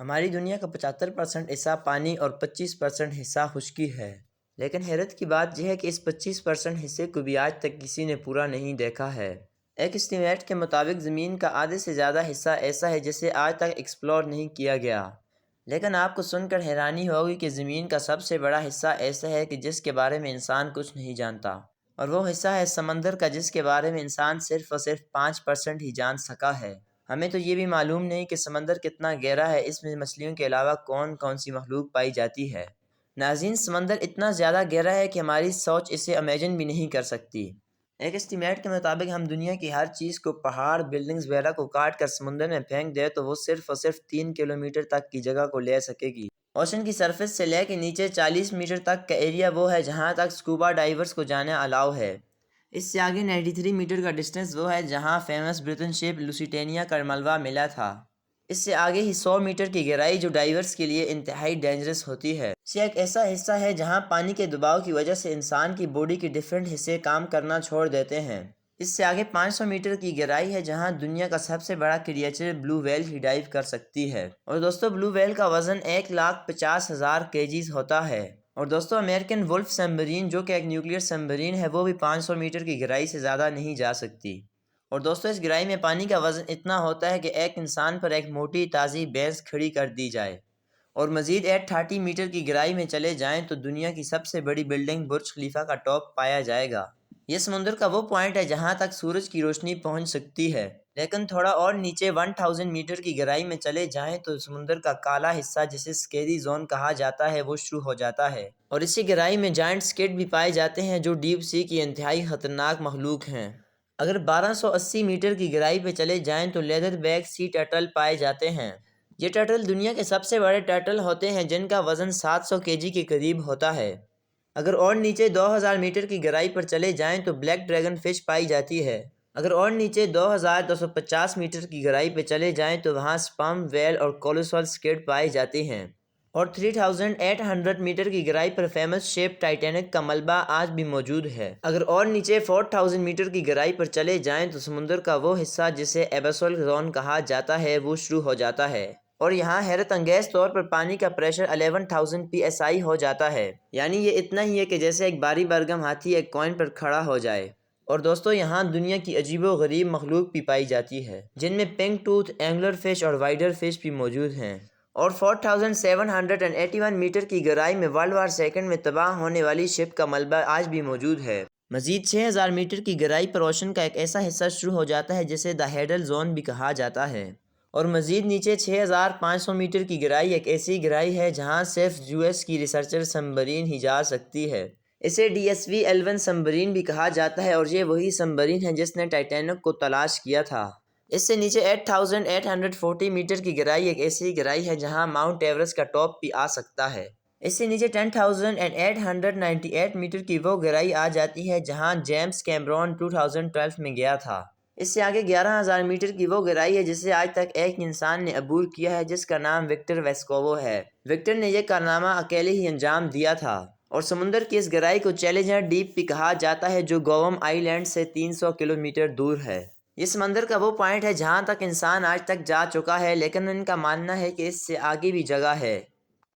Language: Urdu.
ہماری دنیا کا 75% حصہ پانی اور 25% حصہ خشکی ہے، لیکن حیرت کی بات یہ ہے کہ اس 25% حصے کو بھی آج تک کسی نے پورا نہیں دیکھا ہے۔ ایک اسٹیمیٹ کے مطابق زمین کا آدھے سے زیادہ حصہ ایسا ہے جسے آج تک ایکسپلور نہیں کیا گیا۔ لیکن آپ کو سن کر حیرانی ہوگی کہ زمین کا سب سے بڑا حصہ ایسا ہے کہ جس کے بارے میں انسان کچھ نہیں جانتا، اور وہ حصہ ہے سمندر کا، جس کے بارے میں انسان صرف اور صرف 5% ہی جان سکا ہے۔ ہمیں تو یہ بھی معلوم نہیں کہ سمندر کتنا گہرا ہے، اس میں مچھلیوں کے علاوہ کون کون سی مخلوق پائی جاتی ہے۔ ناظرین، سمندر اتنا زیادہ گہرا ہے کہ ہماری سوچ اسے امیجن بھی نہیں کر سکتی۔ ایک اسٹیمیٹ کے مطابق ہم دنیا کی ہر چیز کو، پہاڑ، بلڈنگز وغیرہ کو کاٹ کر سمندر میں پھینک دیں تو وہ صرف اور صرف 3 کلومیٹر تک کی جگہ کو لے سکے گی۔ اوشن کی سرفیس سے لے کے نیچے 40 میٹر تک کا ایریا وہ ہے جہاں تک سکوبا ڈائیورز کو جانا الاؤ ہے۔ اس سے آگے 93 میٹر کا ڈسٹینس وہ ہے جہاں فیمس برٹن شپ لوسیٹینیا کا ملبہ ملا تھا۔ اس سے آگے ہی 100 میٹر کی گہرائی جو ڈائیورز کے لیے انتہائی ڈینجرس ہوتی ہے۔ یہ ایک ایسا حصہ ہے جہاں پانی کے دباؤ کی وجہ سے انسان کی باڈی کے ڈفرینٹ حصے کام کرنا چھوڑ دیتے ہیں۔ اس سے آگے 500 میٹر کی گہرائی ہے جہاں دنیا کا سب سے بڑا کریچر بلو ویل ہی ڈائیو کر سکتی ہے۔ اور دوستو، بلو ویل کا وزن 1,50,000 kgs ہوتا ہے۔ اور دوستو، امریکن وولف سبمرین جو کہ ایک نیوکلیئر سبمرین ہے، وہ بھی 500 میٹر کی گہرائی سے زیادہ نہیں جا سکتی۔ اور دوستو، اس گہرائی میں پانی کا وزن اتنا ہوتا ہے کہ ایک انسان پر ایک موٹی تازی بھینس کھڑی کر دی جائے۔ اور مزید 830 میٹر کی گہرائی میں چلے جائیں تو دنیا کی سب سے بڑی بلڈنگ برج خلیفہ کا ٹاپ پایا جائے گا۔ یہ سمندر کا وہ پوائنٹ ہے جہاں تک سورج کی روشنی پہنچ سکتی ہے، لیکن تھوڑا اور نیچے 1000 میٹر کی گہرائی میں چلے جائیں تو سمندر کا کالا حصہ جسے سکیری زون کہا جاتا ہے وہ شروع ہو جاتا ہے۔ اور اسی گہرائی میں جائنٹ سکیڈ بھی پائے جاتے ہیں جو ڈیپ سی کی انتہائی خطرناک مخلوق ہیں۔ اگر 1280 میٹر کی گہرائی پہ چلے جائیں تو لیدر بیک سی ٹرٹل پائے جاتے ہیں۔ یہ ٹرٹل دنیا کے سب سے بڑے ٹرٹل ہوتے ہیں جن کا وزن 700 kg کے قریب ہوتا ہے۔ اگر اور نیچے 2000 میٹر کی گہرائی پر چلے جائیں تو بلیک ڈریگن فش پائی جاتی ہے۔ اگر اور نیچے 2250 میٹر کی گہرائی پہ چلے جائیں تو وہاں سپرم ویل اور کولوسل سکیڈ پائے جاتے ہیں۔ اور 3800 میٹر کی گہرائی پر فیمس شپ ٹائٹینک کا ملبہ آج بھی موجود ہے۔ اگر اور نیچے 4000 میٹر کی گہرائی پر چلے جائیں تو سمندر کا وہ حصہ جسے ایبیسول زون کہا جاتا ہے وہ شروع ہو جاتا ہے، اور یہاں حیرت انگیز طور پر پانی کا پریشر 11,000 PSI ہو جاتا ہے، یعنی یہ اتنا ہی ہے کہ جیسے ایک باری برگم ہاتھی ایک کوئن پر کھڑا ہو جائے۔ اور دوستو، یہاں دنیا کی عجیب و غریب مخلوق بھی پائی جاتی ہے جن میں پنک ٹوتھ، اینگلر فش اور وائڈر فش بھی موجود ہیں۔ اور 4781 میٹر کی گہرائی میں ورلڈ وار سیکنڈ میں تباہ ہونے والی شپ کا ملبہ آج بھی موجود ہے۔ مزید 6000 میٹر کی گہرائی پر اوشن کا ایک ایسا حصہ شروع ہو جاتا ہے جسے دا ہیڈل زون بھی کہا جاتا ہے۔ اور مزید نیچے 6500 میٹر کی گہرائی ایک ایسی گہرائی ہے جہاں صرف US کی ریسرچر سبمرین ہی جا سکتی ہے۔ اسے DSV-11 سبمرین بھی کہا جاتا ہے اور یہ وہی سبمرین ہے جس نے ٹائٹینک کو تلاش کیا تھا۔ اس سے نیچے 8840 میٹر کی گہرائی ایک ایسی گہرائی ہے جہاں ماؤنٹ ایورسٹ کا ٹاپ بھی آ سکتا ہے۔ اس سے نیچے 10898 میٹر کی وہ گہرائی آ جاتی ہے جہاں جیمز کیمرون 2012 میں گیا تھا۔ اس سے آگے 11000 میٹر کی وہ گہرائی ہے جسے آج تک ایک انسان نے عبور کیا ہے جس کا نام وکٹر ویسکوو ہے۔ وکٹر نے یہ کارنامہ اکیلے ہی انجام دیا تھا۔ اور سمندر کی اس گہرائی کو چیلنجر ڈیپ بھی کہا جاتا ہے جو گووم آئی لینڈ سے 300 کلومیٹر دور ہے۔ یہ سمندر کا وہ پوائنٹ ہے جہاں تک انسان آج تک جا چکا ہے، لیکن ان کا ماننا ہے کہ اس سے آگے بھی جگہ ہے۔